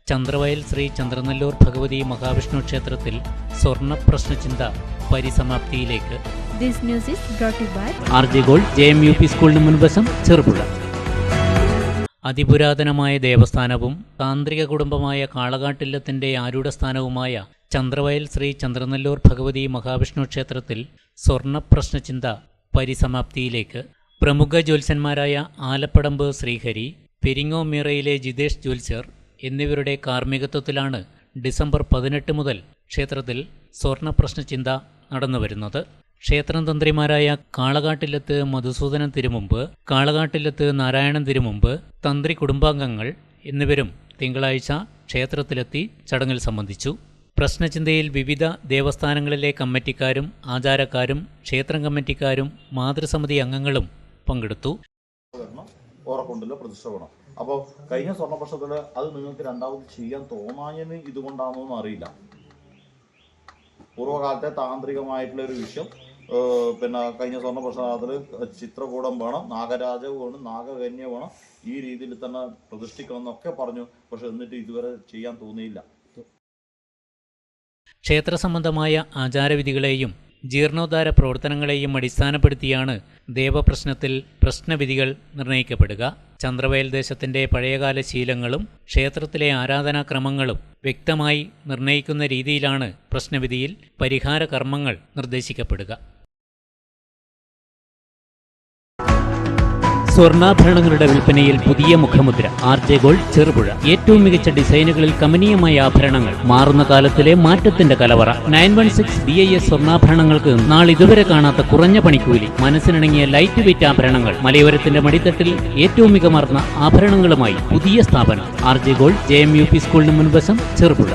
ചന്ദ്രവയൽ ശ്രീ ചന്ദ്രനെല്ലൂർ ഭഗവതി മഹാവിഷ്ണു ക്ഷേത്രത്തിൽ സ്വർണ്ണ പ്രശ്നചിന്ത പരിസമാപ്തിയിലേക്ക്. This news is brought to you by RJ Gold JMUP സ്കൂളിന് മുൻവശം ചെറുപുഴ. അതിപുരാതനമായ ദേവസ്ഥാനവും താന്ത്രിക കുടുംബമായ കാളകാട്ടില്ലത്തിന്റെ ആരൂഢസ്ഥാനവുമായ ചന്ദ്രവയൽ ശ്രീ ചന്ദ്രനെല്ലൂർ ഭഗവതി മഹാവിഷ്ണു ക്ഷേത്രത്തിൽ സ്വർണ്ണ പ്രശ്നചിന്ത പരിസമാപ്തിയിലേക്ക്. പ്രമുഖ ജ്യോത്സ്യന്മാരായ ആലപ്പടമ്പ് ശ്രീഹരി, പെരിങ്ങോമീറയിലെ ജിതേഷ് ജ്യോത്സ്യർ എന്നിവരുടെ കാർമ്മികത്വത്തിലാണ് ഡിസംബർ 18 മുതൽ ക്ഷേത്രത്തിൽ സ്വർണ്ണ പ്രശ്നചിന്ത നടന്നുവരുന്നത്. ക്ഷേത്രം തന്ത്രിമാരായ കാളകാട്ടില്ലത്ത് മധുസൂദനൻ തിരുമുമ്പ്, കാളകാട്ടില്ലത്ത് നാരായണൻ തിരുമുമ്പ്, തന്ത്രി കുടുംബാംഗങ്ങൾ എന്നിവരും തിങ്കളാഴ്ച ക്ഷേത്രത്തിലെത്തി ചടങ്ങിൽ സംബന്ധിച്ചു. പ്രശ്നചിന്തയിൽ വിവിധ ദേവസ്ഥാനങ്ങളിലെ കമ്മിറ്റിക്കാരും ആചാരക്കാരും ക്ഷേത്രം കമ്മിറ്റിക്കാരും മാതൃസമിതി അംഗങ്ങളും പങ്കെടുത്തു. അപ്പോൾ കഴിഞ്ഞ സ്വർണ്ണപ്രശ്നത്തിൽ അത് നിങ്ങൾക്ക് രണ്ടാമത് ചെയ്യാൻ തോന്നാഞ്ഞെന്ന് ഇതുകൊണ്ടാണെന്നൊന്നും അറിയില്ല. പൂർവ്വകാലത്തെ താന്ത്രികമായിട്ടുള്ള ഒരു വിഷയം. പിന്നെ കഴിഞ്ഞ സ്വർണ്ണപ്രശ്നത്തിൽ ചിത്രകൂടം വേണം, നാഗരാജാവ് വേണം, നാഗകന്യ വേണം, ഈ രീതിയിൽ തന്നെ പ്രതിഷ്ഠിക്കണം എന്നൊക്കെ പറഞ്ഞു. പക്ഷെ എന്നിട്ട് ഇതുവരെ ചെയ്യാൻ തോന്നിയില്ല. ക്ഷേത്ര സംബന്ധമായ ആചാരവിധികളെയും ജീർണോദ്ധാര പ്രവർത്തനങ്ങളെയും അടിസ്ഥാനപ്പെടുത്തിയാണ് ദേവപ്രശ്നത്തിൽ പ്രശ്നവിധികൾ നിർണയിക്കപ്പെടുക. ചന്ദ്രവയൽ ദേശത്തിന്റെ പഴയകാല ശീലങ്ങളും ക്ഷേത്രത്തിലെ ആരാധനാക്രമങ്ങളും വ്യക്തമായി നിർണയിക്കുന്ന രീതിയിലാണ് പ്രശ്നവിധിയിൽ പരിഹാര കർമ്മങ്ങൾ നിർദ്ദേശിക്കപ്പെടുക. സ്വർണ്ണാഭരണങ്ങളുടെ വിൽപ്പനയിൽ പുതിയ മുഖമുദ്ര. RJ Gold Cherupuzha. ഏറ്റവും മികച്ച ഡിസൈനുകളിൽ കമനീയമായ ആഭരണങ്ങൾ, മാറുന്ന കാലത്തിലെ മാറ്റത്തിന്റെ കലവറ. 916 BIS സ്വർണ്ണാഭരണങ്ങൾക്ക് നാളിതുവരെ കാണാത്ത കുറഞ്ഞ പണിക്കൂലി, മനസ്സിനിണങ്ങിയ ലൈറ്റ് വെയ്റ്റ് ആഭരണങ്ങൾ, മലയോരത്തിന്റെ മടിത്തട്ടിൽ ഏറ്റവും മികമാർന്ന ആഭരണങ്ങളുമായി പുതിയ സ്ഥാപനം RJ Gold JMUP സ്കൂളിന് മുൻവശം ചെറുപുഴ.